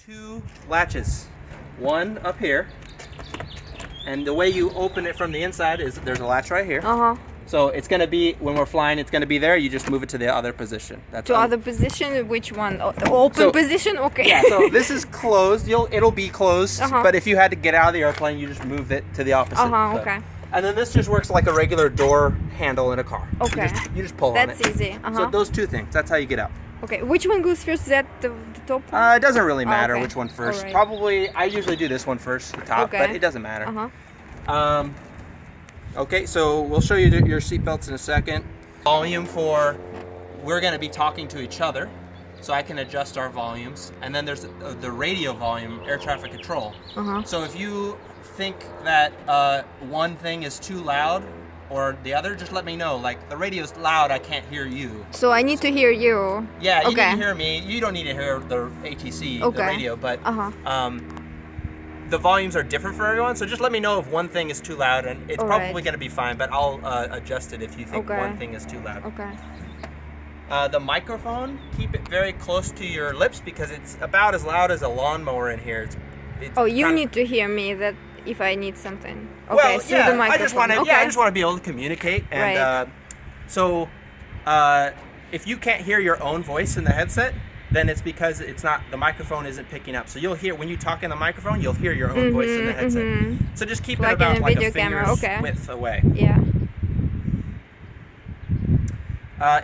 two latches. One up here, and the way you open it from the inside is there's a latch right here. So it's going to be, when we're flying, it's going to be there. You just move it to the other position. That's to other position? Which one? The open position? Okay. Yeah, so this is closed. It'll be closed, but if you had to get out of the airplane, you just move it to the opposite. Okay. And then this just works like a regular door handle in a car. Okay. You just pull on it. That's easy. So those two things, that's how you get out. Okay, which one goes first? Is that the top one? It doesn't really matter which one first. Right. Probably, I usually do this one first, the top, but it doesn't matter. Okay, so we'll show you your seatbelts in a second. Volume for, we're going to be talking to each other, so I can adjust our volumes. And then there's the radio volume, air traffic control. So if you think that one thing is too loud or the other, just let me know. Like, the radio's loud, I can't hear you. So I need to hear you. Yeah, you need to hear me. You don't need to hear the ATC, the radio, but the volumes are different for everyone, so just let me know if one thing is too loud, and it's probably going to be fine, but I'll adjust it if you think one thing is too loud. The microphone, keep it very close to your lips because it's about as loud as a lawnmower in here. It's you need to hear me that if I need something. Okay, well, so the microphone. I just want to be able to communicate, and so if you can't hear your own voice in the headset, then it's because the microphone isn't picking up. So you'll hear, when you talk in the microphone, you'll hear your own voice in the headset. So just keep it about like a finger's width away. Yeah.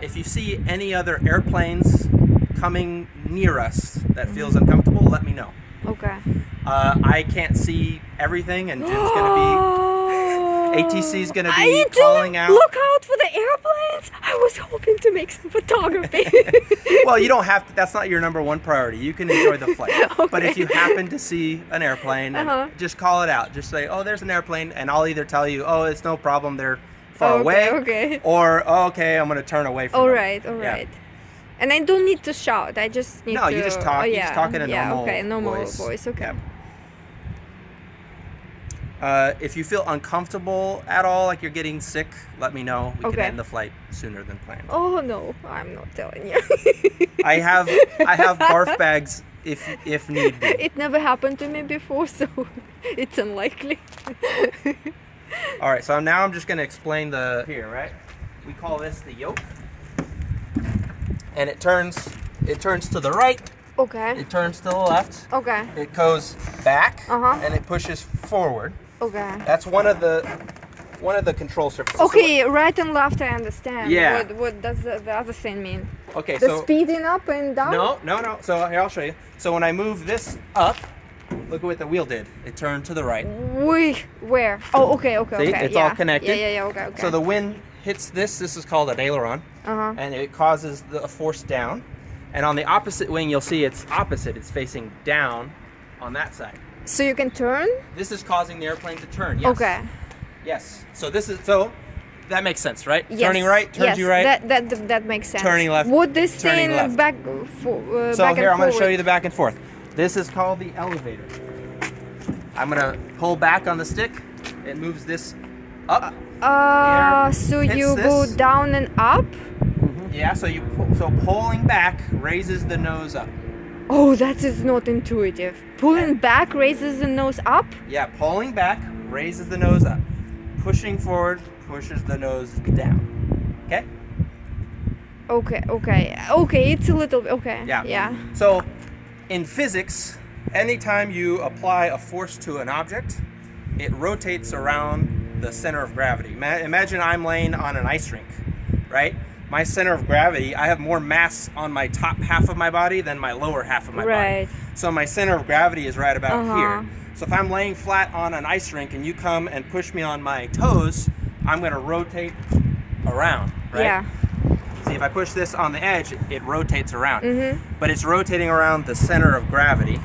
If you see any other airplanes coming near us that feels uncomfortable, let me know. Okay. I can't see everything, and Jim's ATC's gonna be calling out. Look out for the airplanes! I was hoping to make some photography. Well, you don't have to, that's not your number one priority. You can enjoy the flight. But if you happen to see an airplane, just call it out. Just say, oh, there's an airplane, and I'll either tell you, oh, it's no problem, they're far away, or, oh, okay, I'm gonna turn away from them. All right. And I don't need to shout. I just need to... No, you just talk. You just talk in a normal voice. Okay. If you feel uncomfortable at all, like you're getting sick, let me know. We can end the flight sooner than planned. Oh no, I'm not telling you. I have barf bags if need be. It never happened to me before, so it's unlikely. All right, so now I'm just going to explain here, right? We call this the yoke. And it turns to the right. Okay. It turns to the left. Okay. It goes back and it pushes forward. Okay. That's one of the control surfaces. Okay, so right and left I understand. Yeah. What does the other thing mean? Okay, so speeding up and down? No. So here, I'll show you. So when I move this up, look at what the wheel did. It turned to the right. Where? Oh, okay. See, it's all connected. Yeah, okay. So the wind hits this. This is called an aileron. And it causes the force down. And on the opposite wing, you'll see it's opposite. It's facing down on that side. So you can turn? This is causing the airplane to turn, yes. Okay. Yes. So that makes sense, right? Yes. Turning right turns you right. That makes sense. Turning left. Would this thing left. back So back here, and I'm going to show forward? you the back and forth. This is called the elevator. I'm going to pull back on the stick. It moves this up. So you go down and up? Yeah, so pulling back raises the nose up. Oh, that is not intuitive. Pulling back raises the nose up? Yeah, pulling back raises the nose up. Pushing forward pushes the nose down. Okay? Okay, it's a little bit, yeah. So, in physics, anytime you apply a force to an object, it rotates around the center of gravity. Imagine I'm laying on an ice rink, right? My center of gravity, I have more mass on my top half of my body than my lower half of my body. So my center of gravity is right about here. So if I'm laying flat on an ice rink and you come and push me on my toes, I'm going to rotate around, right? Yeah. See, if I push this on the edge, it rotates around. But it's rotating around the center of gravity.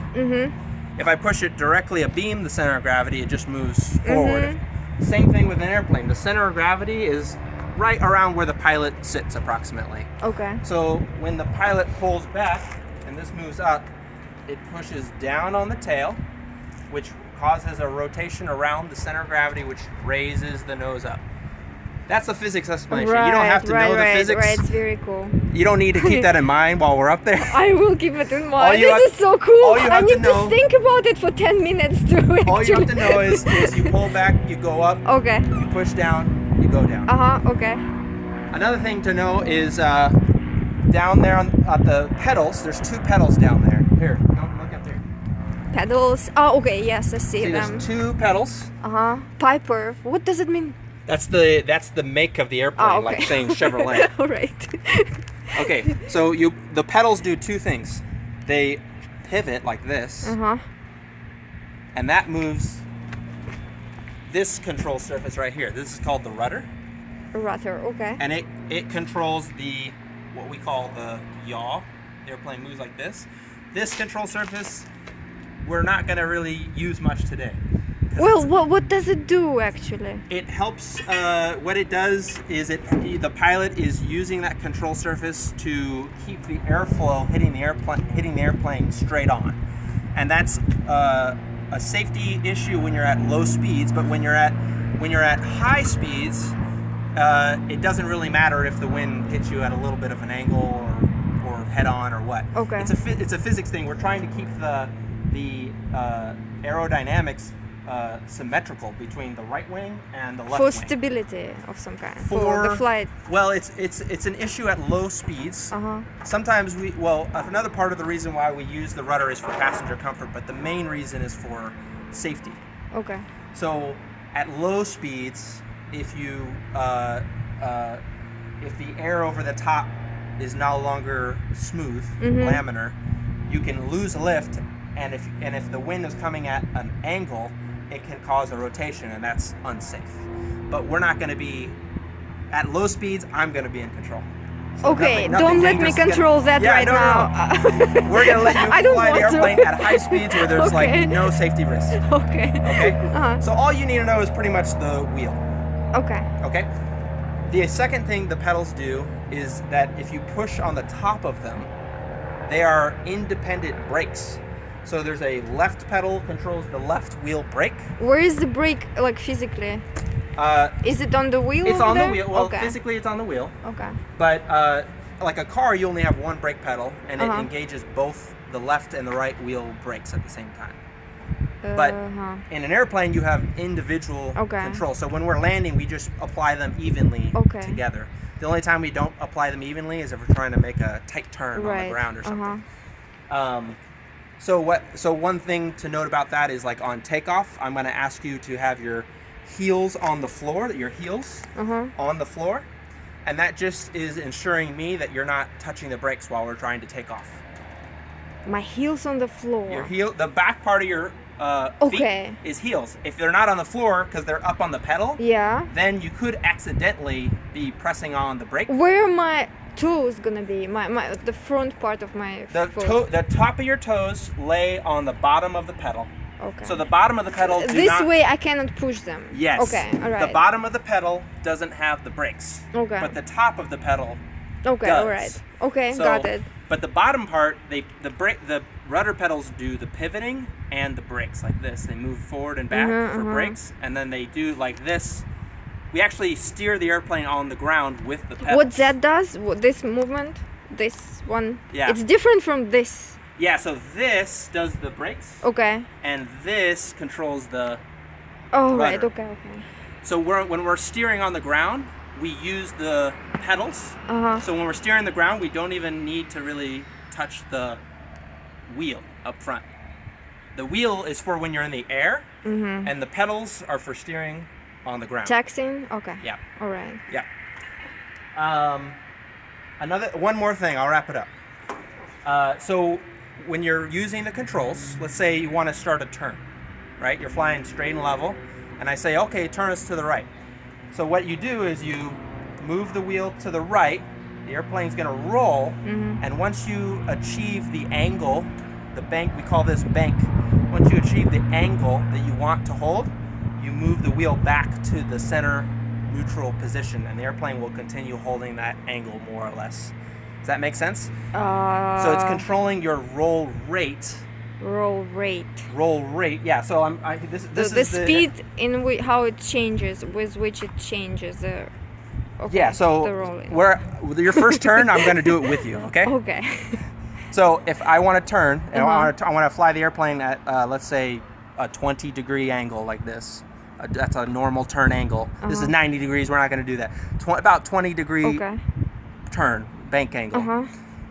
If I push it directly abeam the center of gravity, it just moves forward. Same thing with an airplane. The center of gravity is right around where the pilot sits approximately. Okay. So when the pilot pulls back and this moves up, it pushes down on the tail, which causes a rotation around the center of gravity, which raises the nose up. That's the physics explanation. You don't have to know the physics. Right, it's very cool. You don't need to keep that in mind while we're up there. I will keep it in mind. This is so cool. I need to think about it for 10 minutes too. All you have to know is you pull back, you go up. Okay. You push down, you go down. Okay. Another thing to know is down there at the pedals, there's 2 pedals down there. Here, look up there. Pedals. Oh, okay. Yes, I see them. There's 2 pedals. Piper. What does it mean? That's the make of the airplane, like saying Chevrolet. All right. Okay, so the pedals do 2 things. They pivot like this, and that moves this control surface right here. This is called the rudder. Rudder, okay. And it controls what we call the yaw. The airplane moves like this. This control surface, we're not going to really use much today. Well, what does it do actually? It helps. What it does is the pilot is using that control surface to keep the airflow hitting the airplane straight on, and that's a safety issue when you're at low speeds. But when you're at high speeds, it doesn't really matter if the wind hits you at a little bit of an angle or head on or what. Okay. It's a physics thing. We're trying to keep the aerodynamics symmetrical between the right wing and the left wing. For stability of some kind. For the flight. Well, it's an issue at low speeds. Sometimes another part of the reason why we use the rudder is for passenger comfort, but the main reason is for safety. Okay. So at low speeds, if the air over the top is no longer smooth, laminar, you can lose lift, and if the wind is coming at an angle, it can cause a rotation, and that's unsafe. But we're not going to be at low speeds. I'm going to be in control. So okay, don't let me control that right now. We're going to let you fly the airplane at high speeds where there's like no safety risk. Okay. Okay. So all you need to know is pretty much the wheel. Okay. Okay. The second thing the pedals do is that if you push on the top of them, they are independent brakes. So there's a left pedal controls the left wheel brake. Where is the brake, like physically? Is it on the wheel? It's on the wheel. Well, physically it's on the wheel. Okay. But like a car, you only have one brake pedal, and it engages both the left and the right wheel brakes at the same time. But in an airplane, you have individual control. So when we're landing, we just apply them evenly together. The only time we don't apply them evenly is if we're trying to make a tight turn on the ground or something. So one thing to note about that is, like on takeoff, I'm going to ask you to have your heels on the floor, on the floor, and that just is ensuring me that you're not touching the brakes while we're trying to take off. My heels on the floor. The back part of your feet is heels. If they're not on the floor because they're up on the pedal, then you could accidentally be pressing on the brake. Where are my toes gonna be? The front part of my foot. The top of your toes lay on the bottom of the pedal. Okay. So the bottom of the pedal way I cannot push them. Yes. Okay, all right. The bottom of the pedal doesn't have the brakes. Okay. But the top of the pedal does. All right. Okay, got it. But the bottom part, the rudder pedals do the pivoting and the brakes like this. They move forward and back for brakes, and then they do like this. We actually steer the airplane on the ground with the pedals. What that does, this movement, this one, it's different from this. Yeah, so this does the brakes. Okay. And this controls the rudder. Right, okay. So when we're steering on the ground, we use the pedals. So when we're steering the ground, we don't even need to really touch the wheel up front. The wheel is for when you're in the air, and the pedals are for steering on the ground. Taxiing? Okay. Yeah. All right. Yeah. One more thing, I'll wrap it up. So when you're using the controls, let's say you want to start a turn, right? You're flying straight and level, and I say, okay, turn us to the right. So what you do is you move the wheel to the right, the airplane's going to roll, and once you achieve the angle, the bank, we call this bank, once you achieve the angle that you want to hold, you move the wheel back to the center neutral position, and the airplane will continue holding that angle more or less. Does that make sense? So it's controlling your roll rate. Roll rate. Yeah. So this the is speed in how it changes, with which it changes. Okay. Yeah, the so rolling. with your first turn, I'm going to do it with you, okay? Okay. So if I want to turn, and Uh-huh. I want to fly the airplane at, let's say, a 20-degree angle like this. That's a normal turn angle. This is 90 degrees. We're not going to do that. About 20-degree Okay. turn, bank angle. Uh-huh.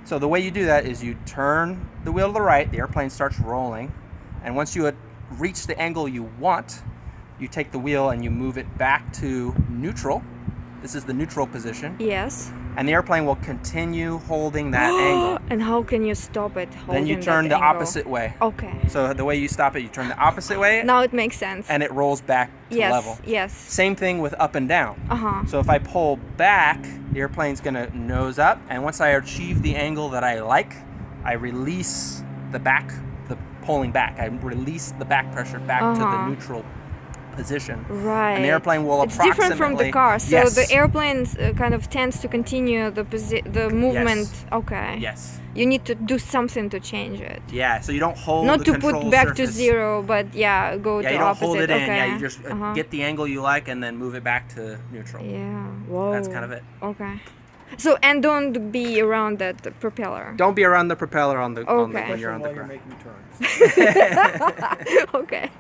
So the way you do that is you turn the wheel to the right, the airplane starts rolling, and once you reach the angle you want, you take the wheel and you move it back to neutral. This is the neutral position. Yes. And the airplane will continue holding that angle. And how can you stop it? Then you turn the opposite way. Okay. So the way you stop it, you turn the opposite way. Now it makes sense. And it rolls back to yes. level. Yes. Same thing with up and down. Uh-huh. So if I pull back, the airplane's gonna nose up, and once I achieve the angle that I like, I release the pulling back. I release the back pressure back to the neutral position. Right. And the airplane will It's different from the car. So yes. the airplane kind of tends to continue the movement. Yes. Okay. Yes. You need to do something to change it. Yeah, so you don't hold Not the to control put back surface. to zero, but yeah, go Yeah, to you don't opposite. hold it in. Okay. Yeah, you just get the angle you like and then move it back to neutral. Yeah. Whoa. That's kind of it. Okay. So and don't be around that propeller. Don't be around the propeller on the Okay. when you're on the While you're ground. making turns. Okay.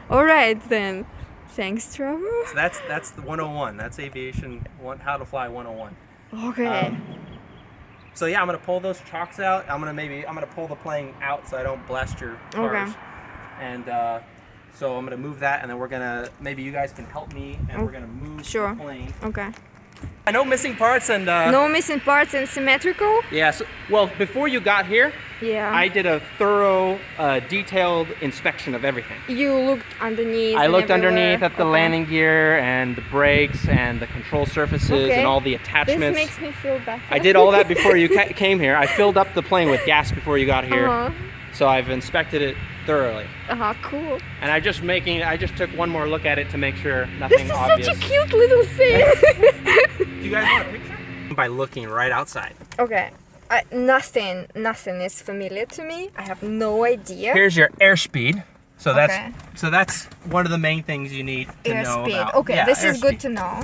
All right then. Thanks, Trevor. So that's the 101. That's aviation how to fly 101. Okay. So yeah, I'm gonna pull those chocks out. I'm gonna pull the plane out so I don't blast your cars. Okay. And so I'm gonna move that, and then maybe you guys can help me, and we're gonna move Sure. the plane. Okay. I know missing parts and No missing parts and symmetrical? yeah. So, well, before you got here, Yeah. I did a thorough, detailed inspection of everything. You looked underneath. I and looked everywhere. underneath at the Okay. landing gear and the brakes and the control surfaces Okay. and all the This attachments. makes me feel better. I did all that before you came here. I filled up the plane with gas before you got here. Uh-huh. So I've inspected it thoroughly. Cool. And I just took one more look at it to make sure nothing This is obvious. such a cute little thing. Do you guys want a picture? By looking right outside. Okay. Nothing is familiar to me. I have no idea. Here's your airspeed. So Okay. that's one of the main things you need to know Airspeed. about. Okay, Yeah, this is good airspeed. to know.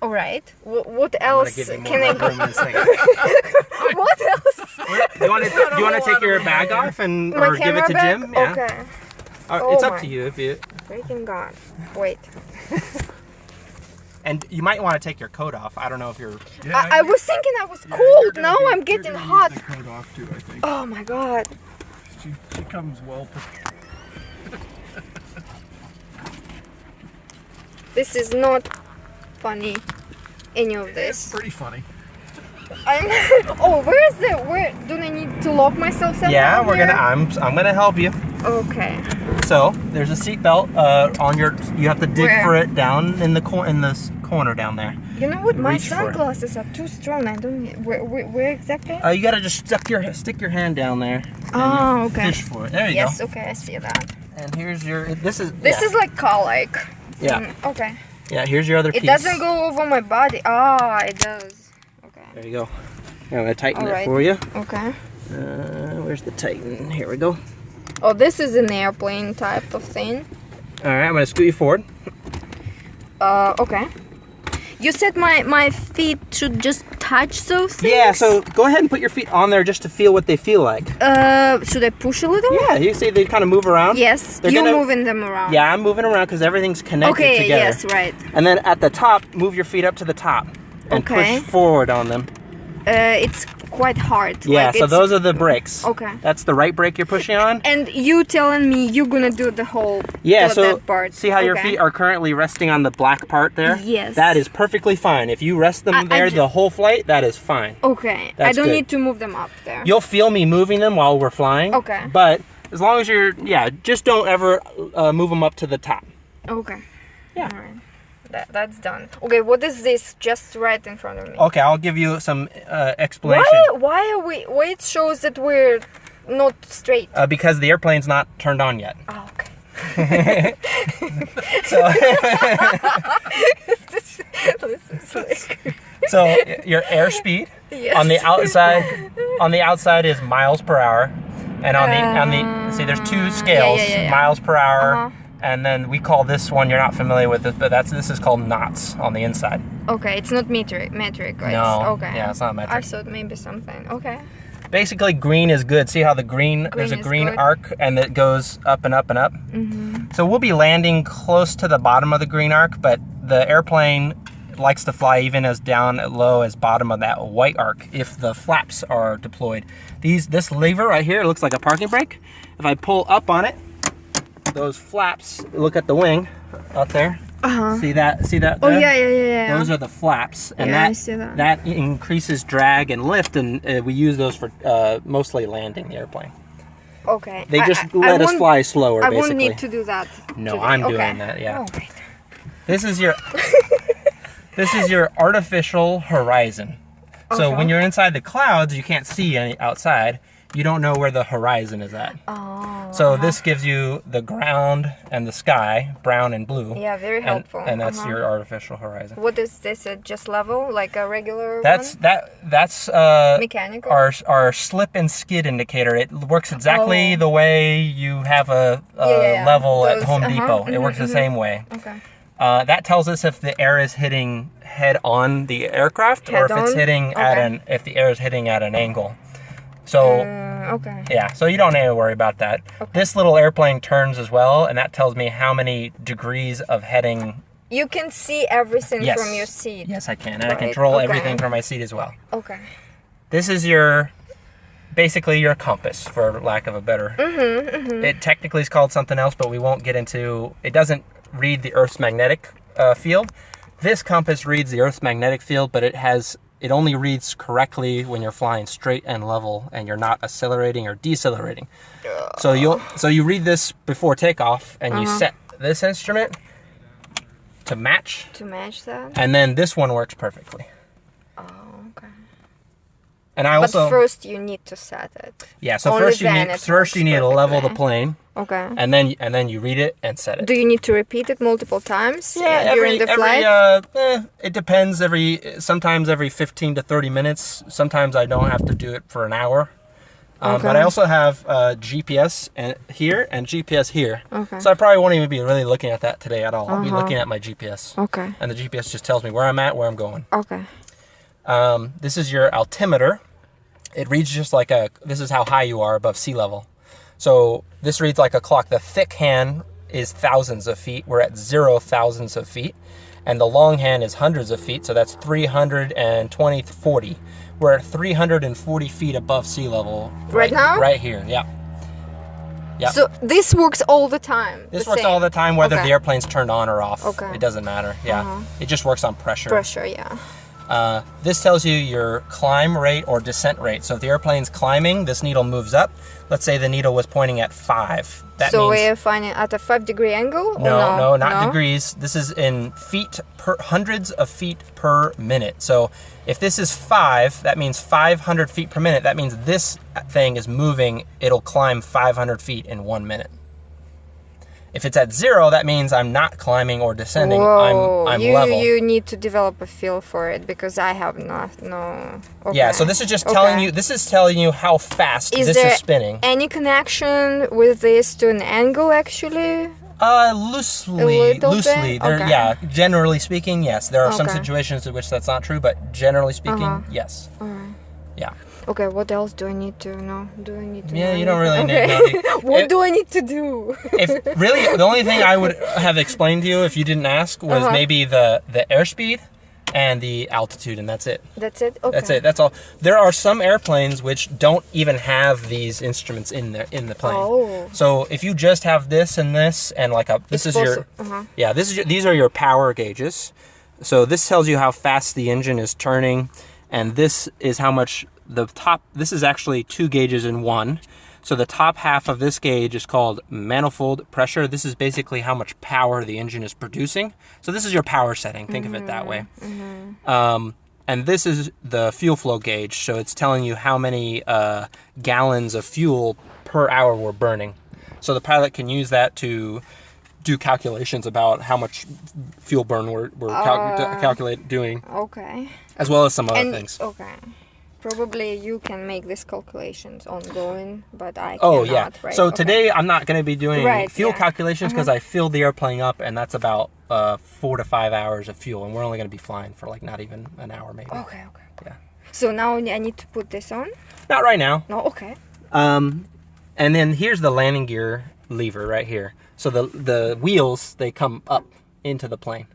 All right. What I'm gonna else give you more can I go? room in a second. What else? Do you want to take your bag off and My or give it camera to bag? Jim? Yeah. Okay. Oh, it's Oh up my. to you if you. Freaking God. Wait. And you might want to take your coat off. I don't know if you're. I was thinking I was Yeah, cold. you're gonna Now be- I'm you're getting gonna hot. use the coat off too, I think. Oh my God. She comes well prepared. This is not funny. Any of It's this. pretty funny. Oh, where do I need to lock myself somehow? Yeah, we're here? I'm gonna help you. Okay. So there's a seat belt on your. You have to dig Where? for it down in the corner down there. You know what? My Reach for it. sunglasses are too strong. I don't. Where exactly? You gotta just stick your hand down there. And Oh, you okay. Fish for it. There you Yes. go. Okay, I see that. And here's your. This is like car-like. Yeah. Okay. Yeah. Here's your other It piece. doesn't go over my body. Ah, it does. Okay. There you go. Here, I'm gonna tighten All it right. for you. Okay. Where's the tighten? Here we go. Oh, this is an airplane type of thing. All right. I'm gonna scoot you forward. Okay. You said my feet should just touch those things? Yeah. So go ahead and put your feet on there just to feel what they feel like. Should I push a little? Yeah. You see they kind of move around. Yes. They're You're gonna- moving them around. Yeah, I'm moving around because everything's connected Okay. together. Yes. Right. And then at the top, move your feet up to the top and Okay. push forward on them. It's quite hard. Yeah, Like so it's- those are the brakes. Okay. That's the right brake you're pushing on. And you telling me you're gonna do the whole Yeah, so that part. see how your Okay. feet are currently resting on the black part there? Yes. That is perfectly fine. If you rest them I there ju- the whole flight, that is fine. Okay. I That's don't good. need to move them up there. You'll feel me moving them while we're flying. Okay. But as long as you're, just don't ever move them up to the top. Okay. Yeah. All right. That's done. Okay, what is this just right in front of me? Okay, I'll give you some explanation. Why are we? Why it shows that we're not straight? Because the airplane's not turned on yet. Oh, okay. So, this is like. so your airspeed Yes. on the outside is miles per hour, and on the see there's two scales, yeah. miles per hour, Uh-huh. And then we call this one, you're not familiar with it, but this is called knots on the inside. Okay, it's not metric, right? No. Okay. Yeah, it's not metric. I thought maybe something. Okay. Basically, green is good. See how the there's a green good. arc and it goes up and up and up? Mm-hmm. So we'll be landing close to the bottom of the green arc, but the airplane likes to fly even as down low as bottom of that white arc if the flaps are deployed. This lever right here looks like a parking brake. If I pull up on it, those flaps, look at the wing out there. See that Oh there? yeah. Those are the flaps, and Yeah, I see that. that increases drag and lift, and we use those for mostly landing the airplane. Okay. They just let us fly slower, I basically. won't need to do that. No, today. I'm Okay. doing that. Yeah. Oh, right. This is your artificial horizon. So when you're inside the clouds, you can't see any outside. You don't know where the horizon is at. Oh. So this gives you the ground and the sky, brown and blue. Yeah, very helpful. And that's your artificial horizon. What is this? Just level, like a regular That's one? Mechanical? our slip and skid indicator. It works exactly the way you have a level at Those, Home Depot. It works the same way. Okay. That tells us if the air is hitting head on the aircraft or if it's hitting if the air is hitting at an angle. So Okay. yeah, so you don't need to worry about that. Okay. This little airplane turns as well, and that tells me how many degrees of heading. You can see everything Yes. from your seat. Yes, I can, and I Right, control okay. everything from my seat as well. Okay. This is basically your compass, for lack of a better. It technically is called something else, but we won't get into. It doesn't read the Earth's magnetic field. This compass reads the Earth's magnetic field, but it only reads correctly when you're flying straight and level and you're not accelerating or decelerating. So you read this before takeoff and you set this instrument to match. To match that? And then this one works perfectly. Oh, okay. And I also But first you need to set it. yeah. So Only first then it works you need to level the perfectly. plane, Okay. and then you read it and set it. Do you need to repeat it multiple times Yeah, during the flight? it depends. Sometimes every 15 to 30 minutes. Sometimes I don't have to do it for an hour. But I also have GPS here and GPS here. Okay. So I probably won't even be really looking at that today at all. I'll be looking at my GPS. Okay. And the GPS just tells me where I'm at, where I'm going. Okay. This is your altimeter. It reads just like this is how high you are above sea level. So this reads like a clock. The thick hand is thousands of feet. We're at 0 thousands of feet. And the long hand is hundreds of feet. So that's 320, 40. We're at 340 feet above sea level. Right now? Right here, yeah. Yeah. So this works all the time? This works all the time, whether Okay. the airplane's turned on or off. Okay. It doesn't matter, yeah. It just works on pressure. Pressure, yeah. This tells you your climb rate or descent rate. So if the airplane's climbing, this needle moves up. Let's say the needle was pointing at 5. That So means we're finding at a 5-degree angle? Or no, not degrees. This is in feet hundreds of feet per minute. So if this is 5, that means 500 feet per minute. That means this thing is moving. It'll climb 500 feet in 1 minute. If it's at 0, that means I'm not climbing or descending. Whoa. I'm level. You need to develop a feel for it because I have no. Okay. Yeah, so this is just telling you. This is telling you how fast this there is spinning. Any connection with this to an angle actually? Loosely. There, Okay. yeah. Generally speaking, yes. There are some Okay. situations in which that's not true, but generally speaking, yes. Alright. Yeah. Okay, what else do I need to know? Do I need to Yeah, know you don't really anything? need to know. What do I need to do? If really, the only thing I would have explained to you if you didn't ask was maybe the airspeed and the altitude, and that's it. That's it? Okay. That's it. That's all. There are some airplanes which don't even have these instruments in the plane. Oh. So if you just have this and like these are your power gauges. So this tells you how fast the engine is turning, and this is how much this is actually 2 gauges in one. So the top half of this gauge is called manifold pressure. This is basically how much power the engine is producing. So this is your power setting. Think of it that way. And this is the fuel flow gauge. So it's telling you how many gallons of fuel per hour we're burning. So the pilot can use that to do calculations about how much fuel burn we're doing, Okay. as well as some other things. Okay. Probably you can make these calculations ongoing, but I Oh cannot, yeah. right? So Okay. today I'm not going to be doing Right, fuel yeah. calculations because I filled the airplane up, and that's about 4 to 5 hours of fuel, and we're only going to be flying for like not even an hour maybe. Okay. Yeah. So now I need to put this on? Not right now. No, okay. And then here's the landing gear lever right here. So the wheels, they come up into the plane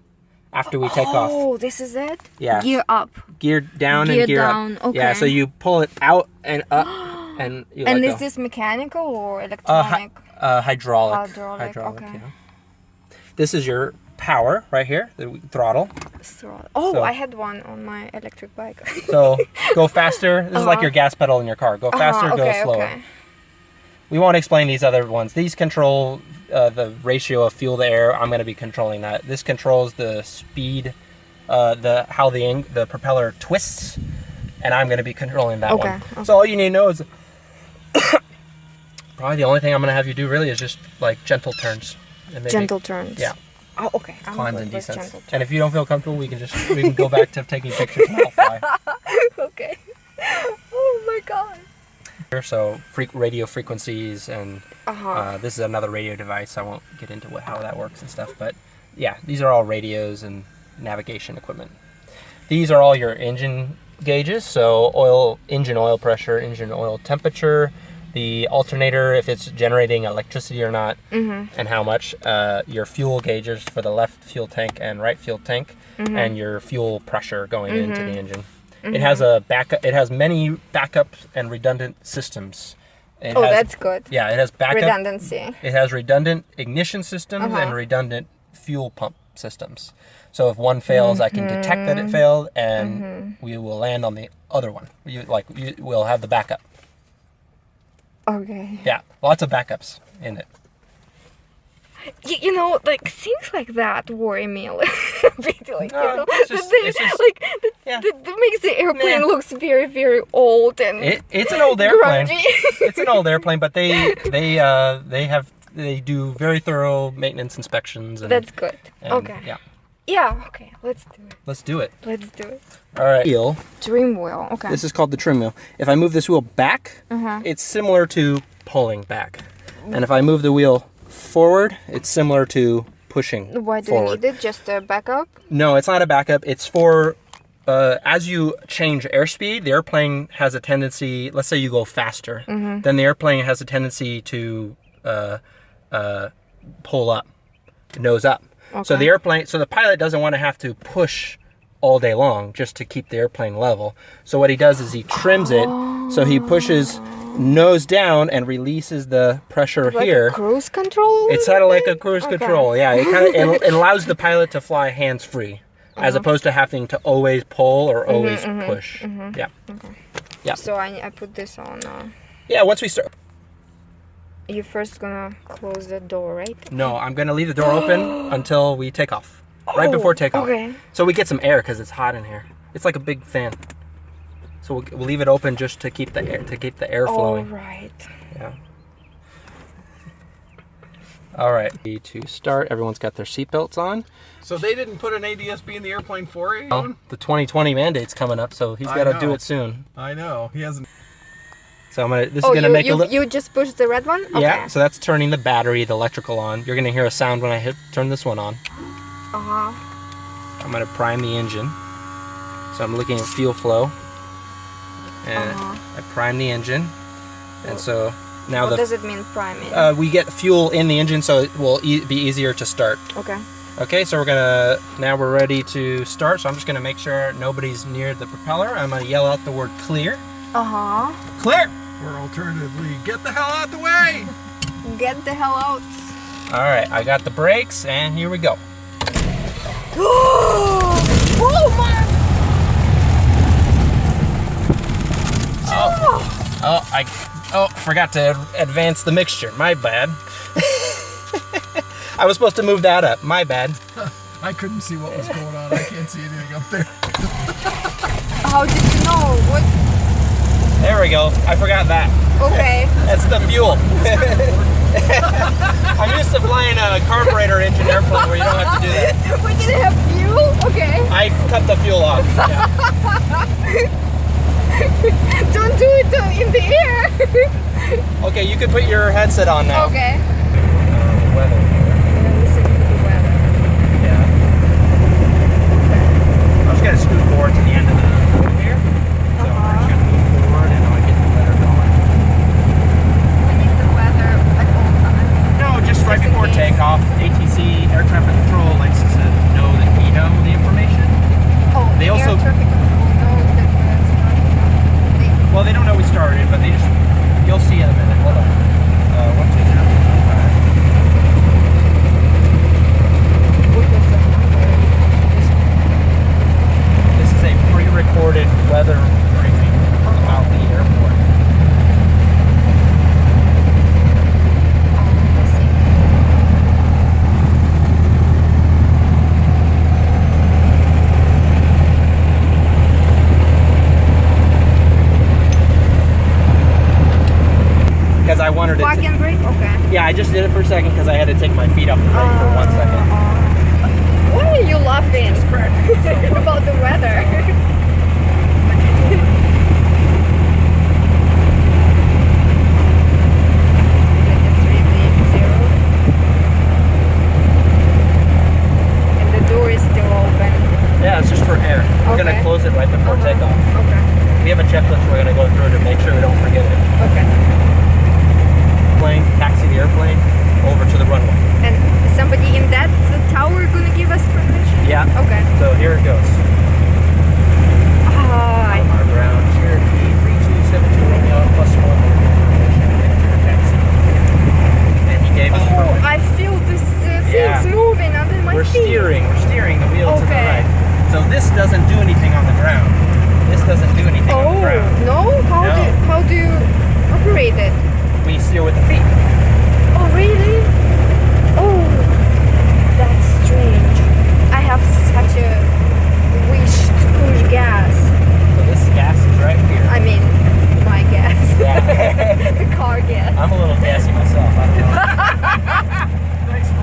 after we take off. Oh, this is it? Yeah. Gear up. Gear down Gear and gear down, up. Yeah, okay. so you pull it out and up and you And let is go. this mechanical or electronic? Hydraulic. Hydraulic, okay. yeah. This is your power right here, the throttle. Oh, So- I had one on my electric bike. So go faster. This is like your gas pedal in your car. Go faster, go okay, slower. okay. We won't explain these other ones. These control the ratio of fuel to air. I'm going to be controlling that. This controls the speed, how the propeller twists, and I'm going to be controlling that one. Okay. So all you need to know is probably the only thing I'm going to have you do really is just like gentle turns. And maybe, Gentle turns. Yeah. Oh, okay. I'm Climbs good and with descents. gentle turns. And if you don't feel comfortable, we can go back to taking pictures and I'll fly. Okay. Oh my god. So radio frequencies and this is another radio device. I won't get into how that works and stuff, but yeah, these are all radios and navigation equipment. These are all your engine gauges, so engine oil pressure, engine oil temperature, the alternator, if it's generating electricity or not, and how much, your fuel gauges for the left fuel tank and right fuel tank, and your fuel pressure going into the engine. It has a backup. It has many backup and redundant systems. That's good. Yeah, it has backup. Redundancy. It has redundant ignition systems and redundant fuel pump systems. So if one fails, I can detect that it failed, and we will land on the other one. We'll have the backup. Okay. Yeah, lots of backups in it. You know, like things like that worry me a little bit. Like, No, you know, it's just- yeah. that makes the airplane Nah. looks very, very old and It's an old airplane. grungy. It's an old airplane, but they do very thorough maintenance inspections. And, That's good. and, Okay. Yeah. Yeah. Okay. Let's do it. Let's do it. Let's do it. All right. Wheel. Dream wheel. Okay. This is called the trim wheel. If I move this wheel back, it's similar to pulling back. And if I move the wheel forward, it's similar to pushing Why do forward. you need it? Just a backup? No, it's not a backup. It's for as you change airspeed, the airplane has a tendency, let's say you go faster, then the airplane has a tendency to pull up, nose up. So the pilot doesn't want to have to push all day long just to keep the airplane level. So what he does is he trims it, so he pushes nose down and releases the pressure Like here. a cruise control? It's sort of like a cruise control, yeah. It allows the pilot to fly hands-free, as opposed to having to always pull or always push. Yeah. Yeah. So I put this on. Yeah, once we start. You're first gonna close the door, right? No, I'm going to leave the door open until we take off. Right before takeoff. Okay. So we get some air because it's hot in here. It's like a big fan. So we'll leave it open just to keep the air flowing. All right. Yeah. All right. To start, everyone's got their seatbelts on. So they didn't put an ADSB in the airplane for you? Well, the 2020 mandate's coming up, so he's got to do know. it soon. I know. He hasn't. So this is gonna make a little. You just push the red one? Okay. Yeah. So that's turning the battery, the electrical on. You're gonna hear a sound when I turn this one on. I'm gonna prime the engine. So I'm looking at fuel flow, and I prime the engine, and so now What does it mean, priming? we get fuel in the engine, so it will be easier to start. Okay. Okay, so now we're ready to start. So I'm just gonna make sure nobody's near the propeller. I'm gonna yell out the word clear. Clear. Or alternatively, get the hell out the way! Get the hell out. All right, I got the brakes, and here we go. Oh my! Forgot to advance the mixture. My bad. I was supposed to move that up. My bad. I couldn't see what was going on. I can't see anything up there. How did you know? What? There we go. I forgot that. Okay. That's the fuel. I'm used to flying a carburetor engine airplane where you don't have to do that. We didn't have fuel? Okay. I cut the fuel off. Yeah. Don't do it in the air. Okay, you can put your headset on now. Okay. Weather here. Listen to the weather. Yeah. I'm just gonna scoot forward to the end of the road here. So we're just gonna move forward and I'll get the weather going. We need the weather at all times. No, just right Just in before case. takeoff, ATC, Air Traffic Control, likes to know that we know the information. Oh, They the also- air traffic control knows that we're starting. Well, they don't know we started, but they just, you'll see in a minute. Hold on. 120. This is a pre-recorded weather briefing about the airport. Because I wanted Park to. and brake? Okay. Yeah, I just did it for a second because I had to take my feet off the brake for 1 second. Why are you laughing about the weather? And the door is still open. Yeah, it's just for air. We're gonna Okay. close it right before takeoff. Okay. We have a checklist we're gonna go through to make sure we don't forget it. Okay. Plane, taxi the airplane over to the runway. And somebody in that tower gonna give us permission? Yeah. Okay. So here it goes. Ah, Our ground Cherokee 3272 Romeo +1 information enter taxi. And he gave us oh, permission. I feel this Yeah. things moving under my We're feet. steering the wheel to the Okay. right. So this doesn't do anything on the ground. This doesn't do anything on the Oh ground. no! How No. do you operate it? We steer with the feet. Oh really? Oh, that's strange. I have such a wish to push gas. So this gas is right here. I mean, my gas. Yeah. The car gas. I'm a little gassy myself. I don't know.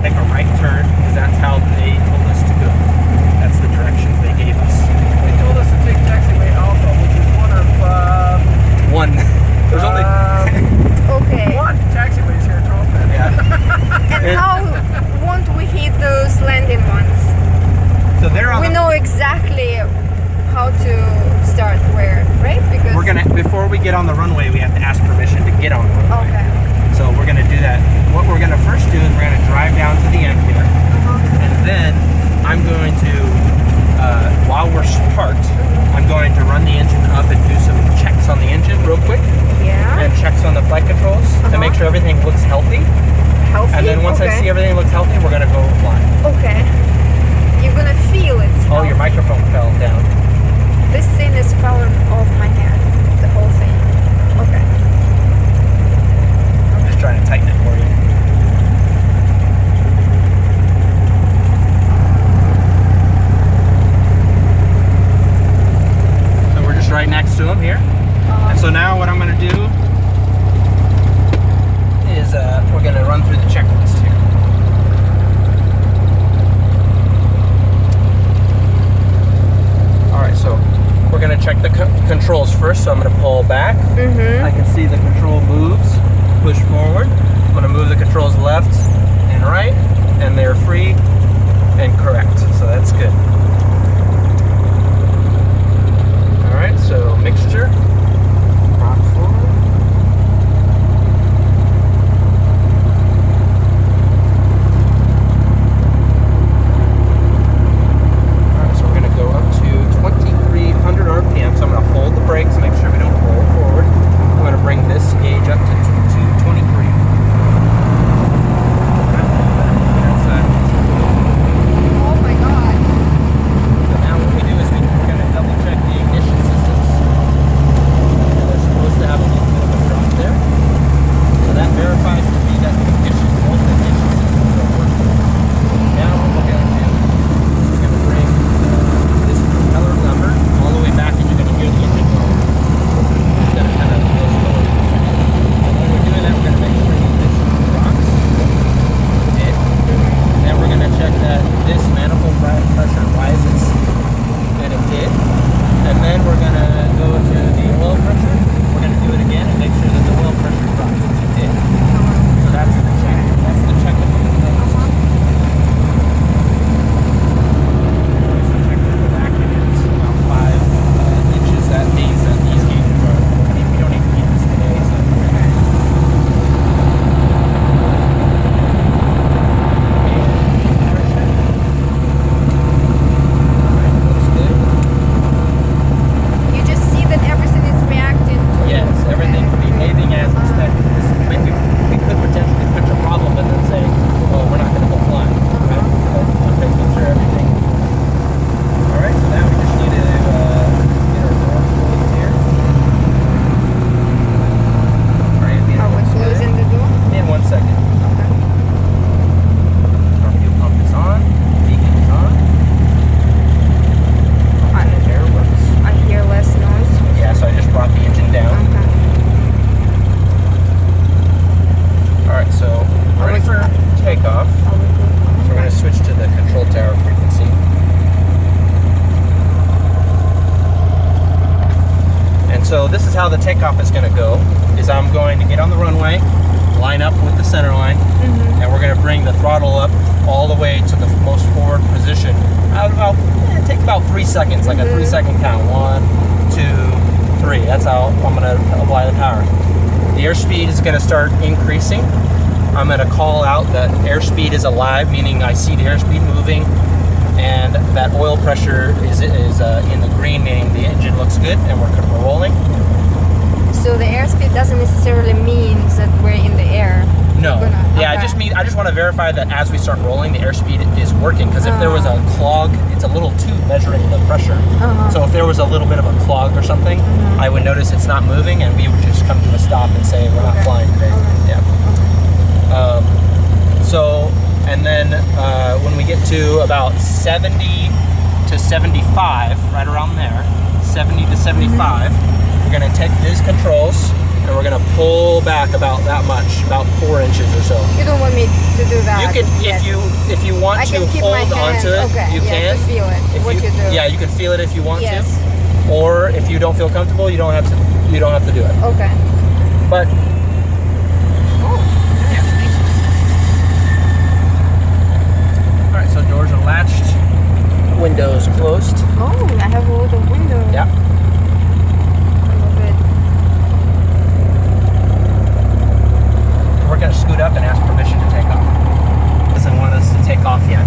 Make a right turn because that's how they told us to go. That's the directions they gave us. They told us to take taxiway Alpha, which is one of One. There's only. Okay. one taxiways here in Charleston. Yeah. And how won't we hit those landing ones? So they're on. We know exactly how to start where, right? Because We're gonna before we get on the runway, we have to ask permission to get on the runway. Okay. So we're gonna do that. What we're gonna first do is we're gonna drive down to the end here, and then I'm going to, while we're parked, I'm going to run the engine up and do some checks on the engine real quick, Yeah. and checks on the flight controls to make sure everything looks healthy. Healthy. And then once I see everything looks healthy, we're gonna go fly. Okay. You're gonna feel it. Oh, your microphone fell down. This thing is falling off my head. The whole thing. Okay. I'm just trying to tighten it for you. So we're just right next to him here. And so now what I'm going to do is we're going to run through the checklist here. All right, so we're going to check the controls first. So I'm going to pull back. I can see the control moves. Push forward. I'm going to move the controls left and right, and they're free and correct. So that's good. All right, so mixture. Rock forward. All right, so we're going to go up to 2,300 RPM. So I'm going to hold the brakes, make sure we don't roll forward. I'm going to bring this gauge up to 223. That's Oh my god. so now what we do is we're going to double check the ignition systems. how the takeoff is going to go. Is I'm going to get on the runway, line up with the center line, and we're going to bring the throttle up all the way to the most forward position. Take about 3 seconds, like a 3-second count. 1, 2, 3. That's how I'm going to apply the power. The airspeed is going to start increasing. I'm going to call out that airspeed is alive, meaning I see the airspeed moving, and that oil pressure is in the green, meaning the engine looks good, and we're rolling. So the airspeed doesn't necessarily mean that we're in the air. No. Yeah, I just want to verify that as we start rolling, the airspeed is working. Because if there was a clog, it's a little tube measuring the pressure. So if there was a little bit of a clog or something, I would notice it's not moving, and we would just come to a stop and say we're not flying today. Yeah. And then when we get to about 70 to 75, right around there, 70 to 75, we're going to take these controls and we're going to pull back about that much, about 4 inches or so. You don't want me to do that? You can, if you want to hold onto it, you can. To feel it. Yeah, you can feel it if you want to. Or if you don't feel comfortable, you don't have to do it. Okay. But all right, so doors are latched, windows closed. Oh, I have a lot of windows. Yeah. I love it. We're gonna scoot up and ask permission to take off. Doesn't want us to take off yet.